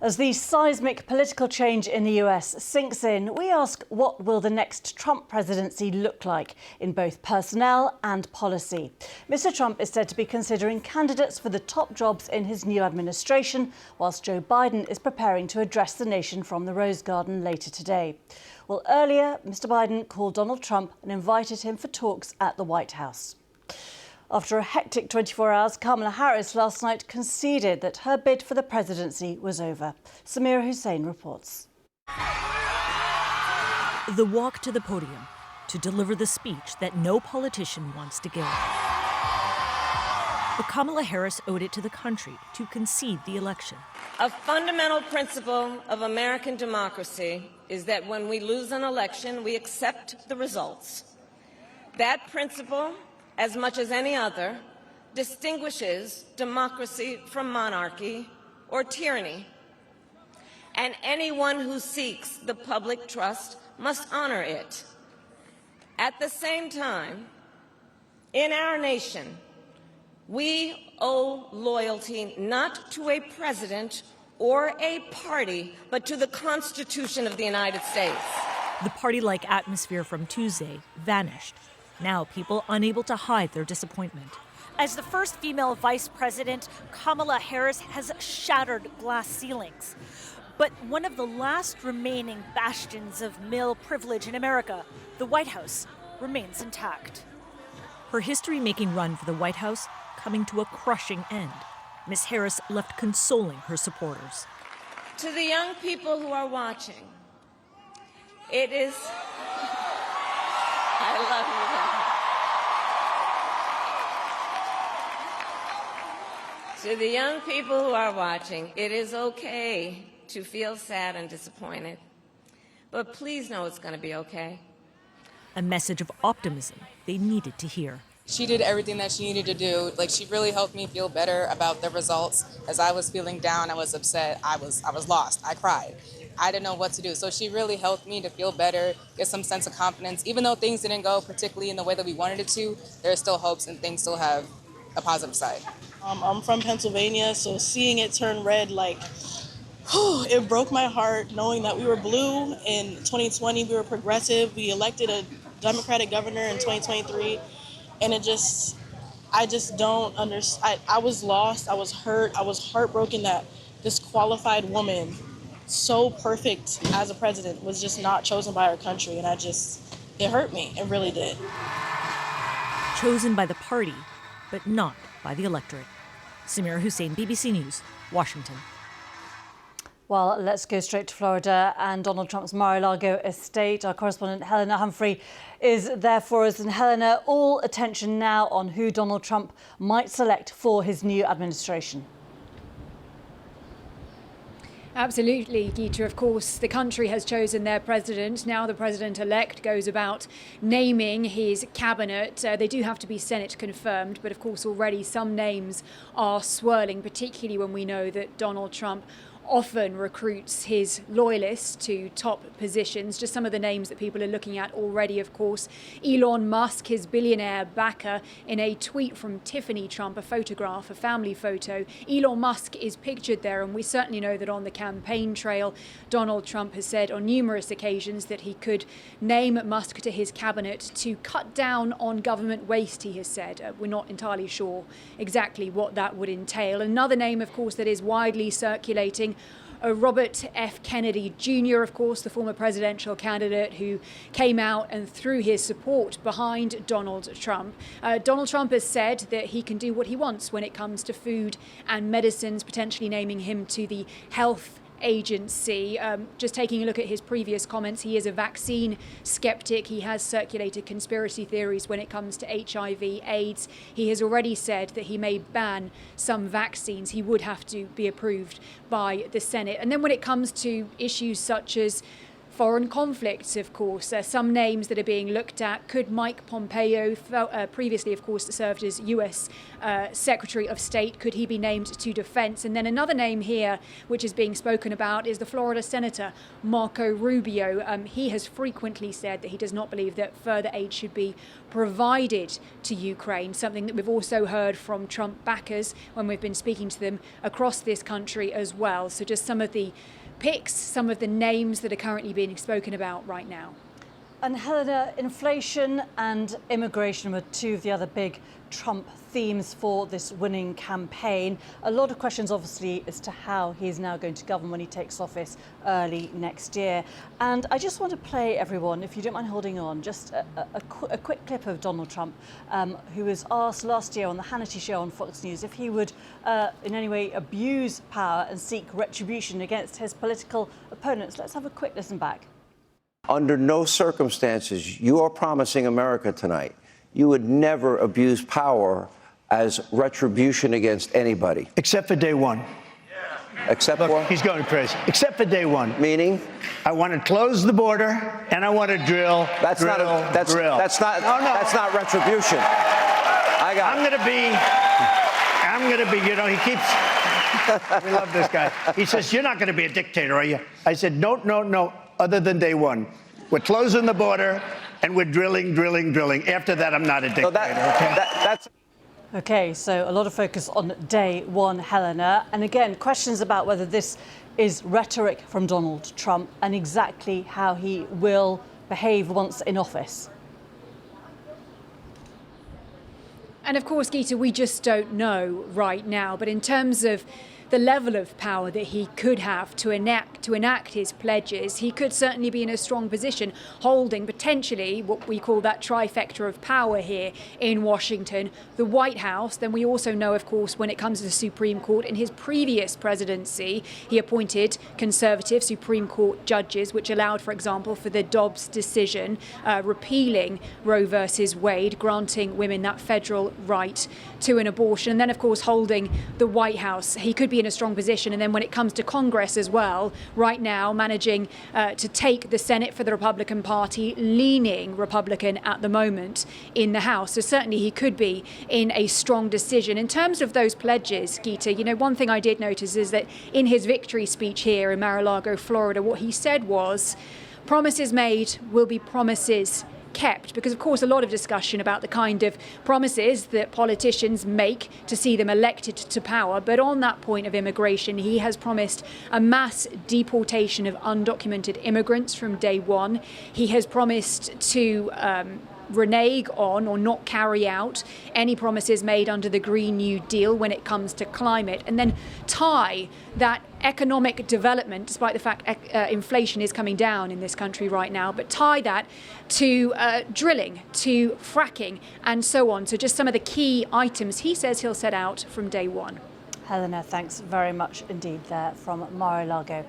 As the seismic political change in the US sinks in, we ask, what will the next Trump presidency look like in both personnel and policy? Mr. Trump is said to be considering candidates for the top jobs in his new administration, whilst Joe Biden is preparing to address the nation from the Rose Garden later today. Well, earlier, Mr. Biden called Donald Trump and invited him for talks at the White House. After a hectic 24 hours, Kamala Harris last night conceded that her bid for the presidency was over. Samira Hussein reports. The walk to the podium to deliver the speech that no politician wants to give. But Kamala Harris owed it to the country to concede the election. A fundamental principle of American democracy is that when we lose an election, we accept the results. That principle, as much as any other, distinguishes democracy from monarchy or tyranny. And anyone who seeks the public trust must honor it. At the same time, in our nation, we owe loyalty not to a president or a party, but to the Constitution of the United States. The party-like atmosphere from Tuesday vanished. Now people unable to hide their disappointment. As the first female vice president, Kamala Harris has shattered glass ceilings. But one of the last remaining bastions of male privilege in America, the White House, remains intact. Her history-making run for the White House coming to a crushing end. Ms. Harris left consoling her supporters. To the young people who are watching, it is... I love you. To the young people who are watching, it is okay to feel sad and disappointed. But please know it's going to be okay. A message of optimism they needed to hear. She did everything that she needed to do. She really helped me feel better about the results. As I was feeling down, I was upset, I was lost, I cried. I didn't know what to do. So she really helped me to feel better, get some sense of confidence. Even though things didn't go particularly in the way that we wanted it to, there are still hopes and things still have a positive side. I'm from Pennsylvania, so seeing it turn red, it broke my heart knowing that we were blue in 2020, we were progressive, we elected a Democratic governor in 2023, and I just don't understand. I was lost, I was hurt, I was heartbroken that this qualified woman, so perfect as a president, was just not chosen by our country, and it hurt me, it really did. Chosen by the party, but not by the electorate. Samira Hussein, BBC News, Washington. Well, let's go straight to Florida and Donald Trump's Mar-a-Lago estate. Our correspondent Helena Humphrey is there for us. And Helena, all attention now on who Donald Trump might select for his new administration. Absolutely, Geeta. Of course, the country has chosen their president. Now the president-elect goes about naming his cabinet. They do have to be Senate confirmed, but of course already some names are swirling, particularly when we know that Donald Trump often recruits his loyalists to top positions. Just some of the names that people are looking at already, of course. Elon Musk, his billionaire backer, in a tweet from Tiffany Trump, a photograph, a family photo. Elon Musk is pictured there, and we certainly know that on the campaign trail, Donald Trump has said on numerous occasions that he could name Musk to his cabinet to cut down on government waste, he has said. We're not entirely sure exactly what that would entail. Another name, of course, that is widely circulating, Robert F. Kennedy Jr., of course, the former presidential candidate who came out and threw his support behind Donald Trump. Donald Trump has said that he can do what he wants when it comes to food and medicines, potentially naming him to the health agency. Just taking a look at his previous comments, he is a vaccine skeptic. He has circulated conspiracy theories when it comes to HIV/AIDS. He has already said that he may ban some vaccines. He would have to be approved by the Senate. And then when it comes to issues such as foreign conflicts, of course. Some names that are being looked at. Could Mike Pompeo, previously, of course, served as US Secretary of State, could he be named to defense? And then another name here, which is being spoken about, is the Florida Senator, Marco Rubio. He has frequently said that he does not believe that further aid should be provided to Ukraine, something that we've also heard from Trump backers when we've been speaking to them across this country as well. So just some of the picks, some of the names that are currently being spoken about right now. And Helena, inflation and immigration were two of the other big Trump themes for this winning campaign. A lot of questions, obviously, as to how he's now going to govern when he takes office early next year. And I just want to play everyone, if you don't mind holding on, just a quick clip of Donald Trump, who was asked last year on the Hannity show on Fox News if he would in any way abuse power and seek retribution against his political opponents. Let's have a quick listen back. Under no circumstances, you are promising America tonight, you would never abuse power as retribution against anybody. Except for day one. Except Look, for? he's going crazy. Except for day one. Meaning? I want to close the border, and I want to drill. That's not retribution. I'm gonna be, you know, he keeps, we love this guy. He says, you're not gonna be a dictator, are you? I said, no, other than day one. We're closing the border, and we're drilling. After that, I'm not a dictator, that's... OK, so a lot of focus on day one, Helena. And again, questions about whether this is rhetoric from Donald Trump and exactly how he will behave once in office. And of course, Geeta, we just don't know right now. But in terms of the level of power that he could have to enact his pledges, he could certainly be in a strong position, holding potentially what we call that trifecta of power here in Washington, the White House. Then we also know, of course, when it comes to the Supreme Court, in his previous presidency, he appointed conservative Supreme Court judges, which allowed, for example, for the Dobbs decision, repealing Roe versus Wade, granting women that federal right to an abortion. And then, of course, holding the White House. He could be in a strong position. And then when it comes to Congress as well, right now managing to take the Senate for the Republican Party, leaning Republican at the moment in the House. So certainly he could be in a strong decision. In terms of those pledges, Geeta, you know, one thing I did notice is that in his victory speech here in Mar-a-Lago, Florida, what he said was, promises made will be promises kept, because of course a lot of discussion about the kind of promises that politicians make to see them elected to power. But on that point of immigration, he has promised a mass deportation of undocumented immigrants from day one. He has promised to renege on or not carry out any promises made under the Green New Deal when it comes to climate, and then tie that economic development, despite the fact inflation is coming down in this country right now, but tie that to drilling, to fracking, and so on. So just some of the key items he says he'll set out from day one. Helena, thanks very much indeed there from Mar-a-Lago.